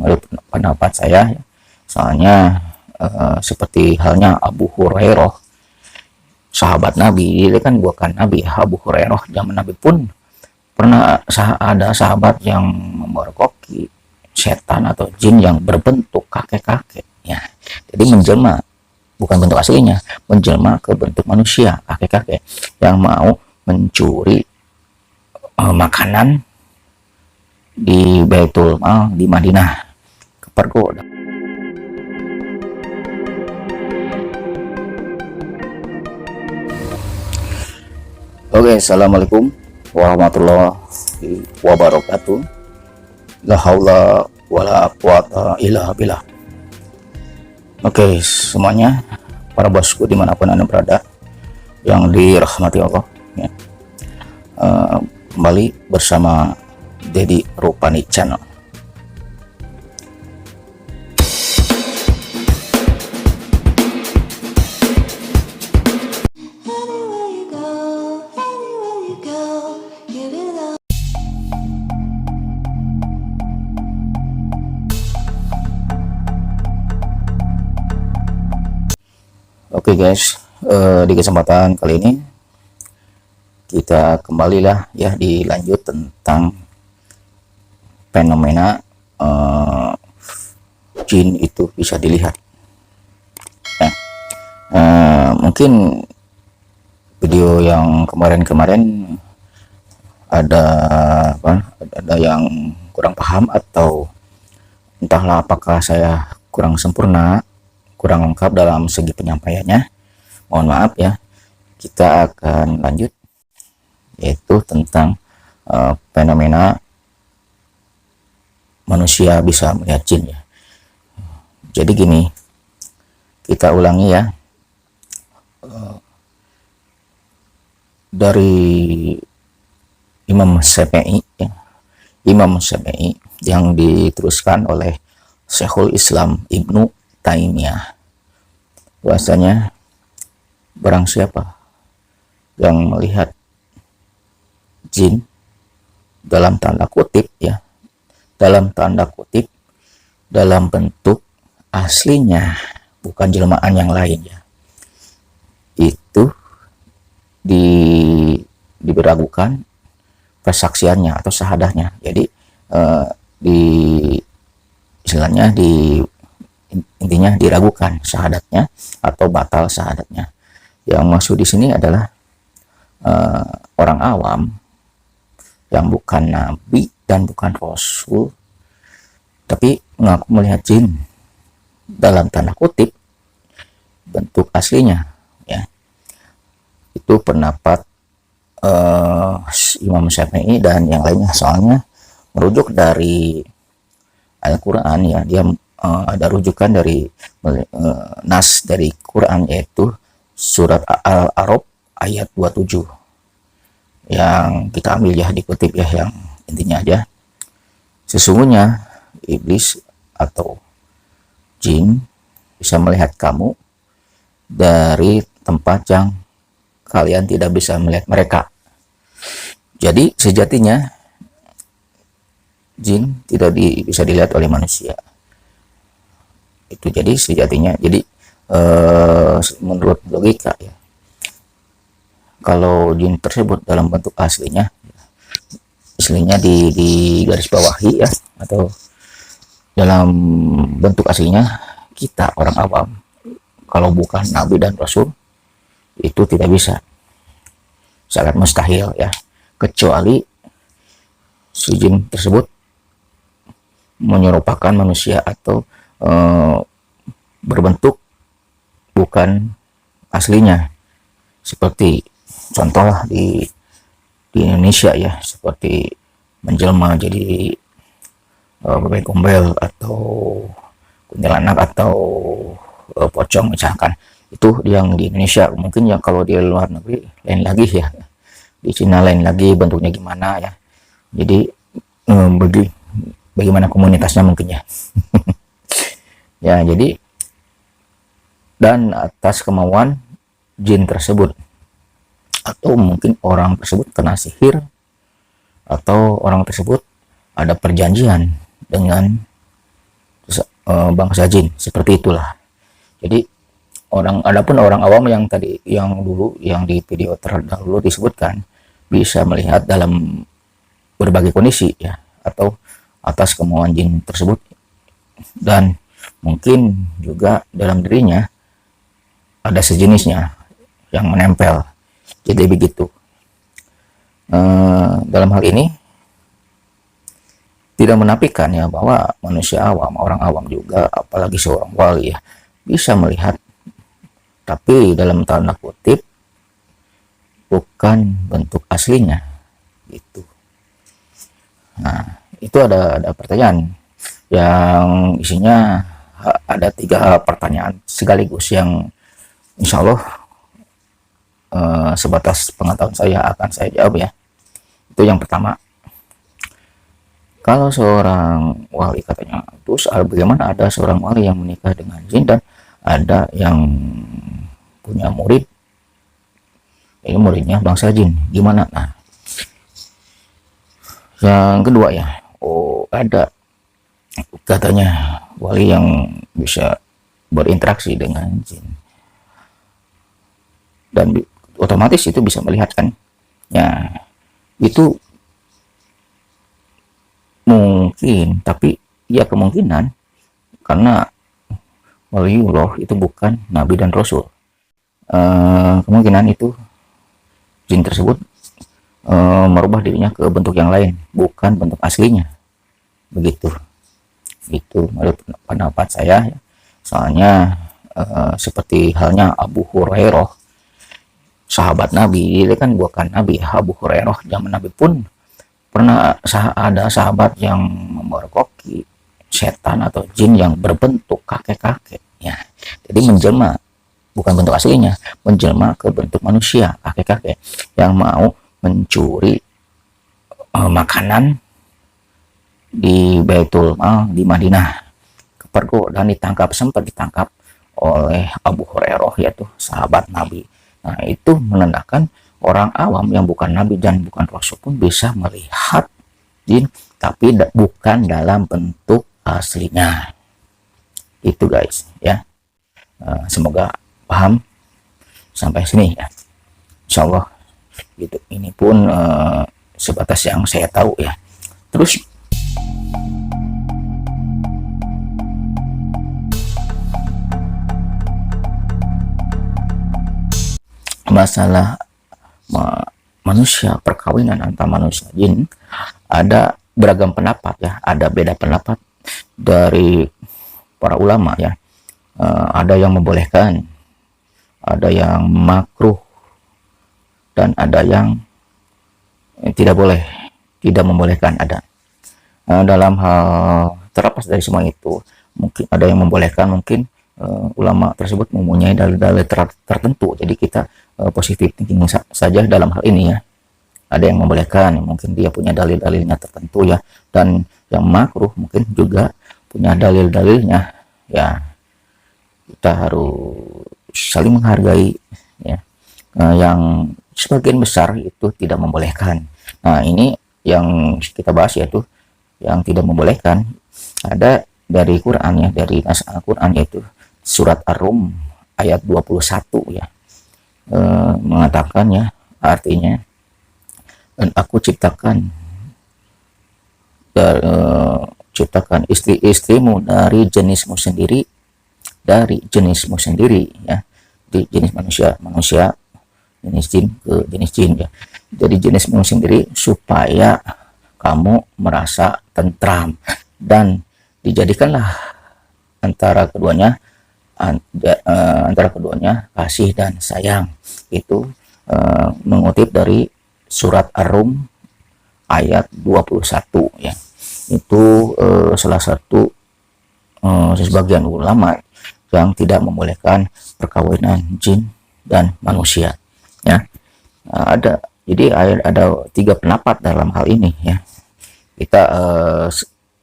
menurut pendapat saya. Soalnya seperti halnya Abu Hurairah, sahabat Nabi, dia kan bukan Nabi ya. Abu Hurairah zaman Nabi pun pernah ada sahabat yang memergoki setan atau jin yang berbentuk kakek-kakek ya. Jadi menjelma, bukan bentuk aslinya, menjelma ke bentuk manusia, kakek-kakek yang mau mencuri makanan di Baitul Mal di Madinah, kepergok. Oke, assalamualaikum warahmatullahi wabarakatuh. La haula wala quwata illa billah. Oke, semuanya, para bosku dimanapun anda berada, yang dirahmati Allah ya. Kembali bersama Dedi Rupani Channel. Oke guys, di kesempatan kali ini kita kembalilah ya dilanjut tentang fenomena jin itu bisa dilihat. Mungkin video yang kemarin-kemarin ada yang kurang paham atau entahlah apakah saya kurang sempurna, kurang lengkap dalam segi penyampaiannya, mohon maaf ya. Kita akan lanjut, yaitu tentang fenomena manusia bisa melihat jin ya. Jadi gini, kita ulangi ya, dari Imam Syafi'i ya. Imam Syafi'i yang diteruskan oleh Syekhul Islam Ibnu Taimiyah, bahwasanya barang siapa yang melihat jin dalam tanda kutip ya, dalam tanda kutip, dalam bentuk aslinya, bukan jelmaan yang lain ya, itu diberagukan persaksiannya atau syahadahnya. Jadi istilahnya intinya diragukan syahadatnya atau batal syahadatnya. Yang maksud di sini adalah orang awam yang bukan nabi dan bukan rasul, tapi mengaku melihat jin dalam tanda kutip bentuk aslinya ya. Itu pendapat Imam Syafi'i dan yang lainnya, soalnya merujuk dari Al-Quran ya. Dia ada rujukan dari nas dari Quran, yaitu surat Al-A'raf ayat 27 yang kita ambil ya, dikutip ya, yang intinya aja, sesungguhnya iblis atau jin bisa melihat kamu dari tempat yang kalian tidak bisa melihat mereka. Jadi sejatinya jin tidak bisa dilihat oleh manusia. Itu jadi sejatinya. Jadi menurut logika ya, kalau jin tersebut dalam bentuk aslinya di garis bawahi ya, atau dalam bentuk aslinya, kita orang awam kalau bukan nabi dan rasul itu tidak bisa, sangat mustahil ya, kecuali si jin tersebut menyerupakan manusia atau berbentuk bukan aslinya, seperti contohlah di Indonesia ya, seperti menjelma jadi bebek gombel atau kuntilanak atau pocong misalkan. Itu yang di Indonesia. Mungkin yang kalau di luar negeri lain lagi ya, di Cina lain lagi bentuknya gimana ya. Jadi bagaimana komunitasnya mungkin ya. Ya, jadi dan atas kemauan jin tersebut, atau mungkin orang tersebut kena sihir, atau orang tersebut ada perjanjian dengan bangsa jin, seperti itulah. Jadi adapun orang awam yang tadi, yang dulu, yang di video terdahulu disebutkan, bisa melihat dalam berbagai kondisi ya, atau atas kemauan jin tersebut, dan mungkin juga dalam dirinya ada sejenisnya yang menempel. Jadi begitu. Dalam hal ini tidak menafikan ya bahwa manusia awam, orang awam juga, apalagi seorang wali ya, bisa melihat, tapi dalam tanda kutip bukan bentuk aslinya gitu. Nah, itu ada pertanyaan yang isinya ada 3 pertanyaan sekaligus yang insya Allah sebatas pengetahuan saya akan saya jawab ya. Itu yang pertama, kalau seorang wali, katanya, terus bagaimana ada seorang wali yang menikah dengan jin dan ada yang punya murid, ini muridnya bangsa jin, gimana? Nah, yang kedua ya, ada katanya wali yang bisa berinteraksi dengan jin, dan otomatis itu bisa melihat kan ya. Itu mungkin, tapi ya kemungkinan, karena waliullah itu bukan nabi dan rasul. Kemungkinan itu jin tersebut merubah dirinya ke bentuk yang lain, bukan bentuk aslinya, begitu. Itu menurut pendapat saya. Soalnya seperti halnya Abu Hurairah, sahabat Nabi, dia kan bukan Nabi. Abu Hurairah zaman Nabi pun pernah ada sahabat yang memergoki setan atau jin yang berbentuk kakek-kakek ya. Jadi menjelma, bukan bentuk aslinya, menjelma ke bentuk manusia, kakek-kakek yang mau mencuri makanan di Baitul Mal di Madinah, kepergok dan sempat ditangkap oleh Abu Hurairah, yaitu sahabat Nabi. Nah, itu menandakan orang awam yang bukan nabi dan bukan rasul pun bisa melihat jin, tapi bukan dalam bentuk aslinya. Itu guys ya. Semoga paham sampai sini ya. Insyaallah gitu. Ini pun sebatas yang saya tahu ya. Terus masalah manusia, perkawinan antara manusia jin, ada beragam pendapat ya, ada beda pendapat dari para ulama ya. Ada yang membolehkan, ada yang makruh, dan ada yang tidak boleh, tidak membolehkan ada. Dalam hal terlepas dari semua itu, mungkin ada yang membolehkan, mungkin ulama tersebut mempunyai dalil-dalil tertentu, jadi kita positif thinking saja dalam hal ini ya. Ada yang membolehkan, mungkin dia punya dalil-dalilnya tertentu ya, dan yang makruh mungkin juga punya dalil-dalilnya ya. Kita harus saling menghargai ya. Yang sebagian besar itu tidak membolehkan. Nah, ini yang kita bahas, yaitu yang tidak membolehkan. Ada dari Quran ya, dari nas Al-Quran, yaitu surat Ar-Rum ayat 21 ya. Mengatakan ya, artinya, dan aku ciptakan istri-istrimu dari jenismu sendiri ya, di jenis manusia, jenis jin ke jenis jin ya, jadi jenismu sendiri, supaya kamu merasa tentram, dan dijadikanlah antara keduanya kasih dan sayang. Itu mengutip dari surat Ar-Rum ayat 21 ya. Itu salah satu sebagian ulama yang tidak membolehkan perkawinan jin dan manusia ya. Jadi ada 3 pendapat dalam hal ini ya. Kita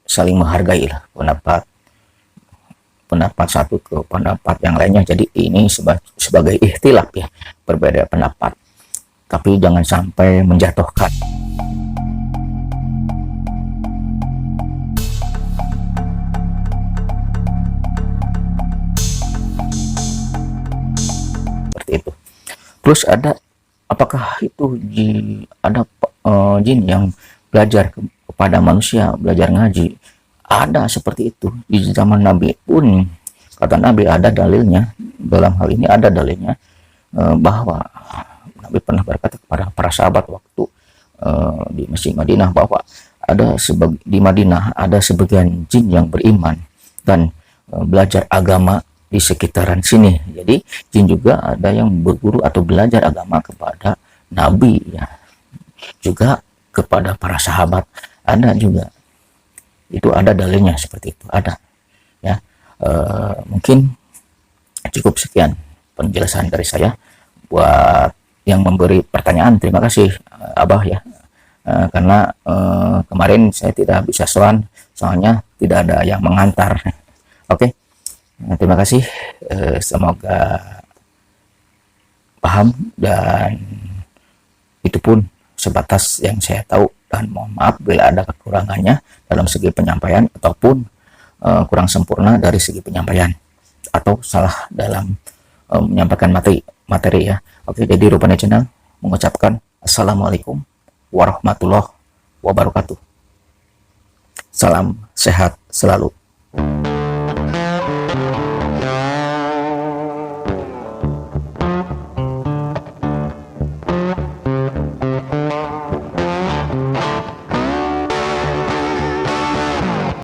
saling menghargai lah pendapat satu ke pendapat yang lainnya. Jadi ini sebagai ikhtilaf ya, berbeda pendapat, tapi jangan sampai menjatuhkan. Terus ada, apakah itu ada jin yang belajar kepada manusia, belajar ngaji? Ada seperti itu di zaman Nabi pun. Kata Nabi ada dalilnya, dalam hal ini ada dalilnya bahwa Nabi pernah berkata kepada para sahabat waktu di Masjid Madinah bahwa di Madinah ada sebagian jin yang beriman dan belajar agama di sekitaran sini. Jadi jin juga ada yang berguru atau belajar agama kepada Nabi, ya, juga kepada para sahabat ada juga. Itu ada dalilnya seperti itu, ada, ya. Mungkin cukup sekian penjelasan dari saya. Buat yang memberi pertanyaan, terima kasih Abah, ya. Karena kemarin saya tidak bisa soalnya tidak ada yang mengantar. Oke. Terima kasih. Semoga paham, dan itu pun sebatas yang saya tahu, dan mohon maaf bila ada kekurangannya dalam segi penyampaian ataupun kurang sempurna dari segi penyampaian atau salah dalam menyampaikan materi, ya. Oke, jadi Rupane Channel mengucapkan assalamualaikum warahmatullahi wabarakatuh. Salam sehat selalu.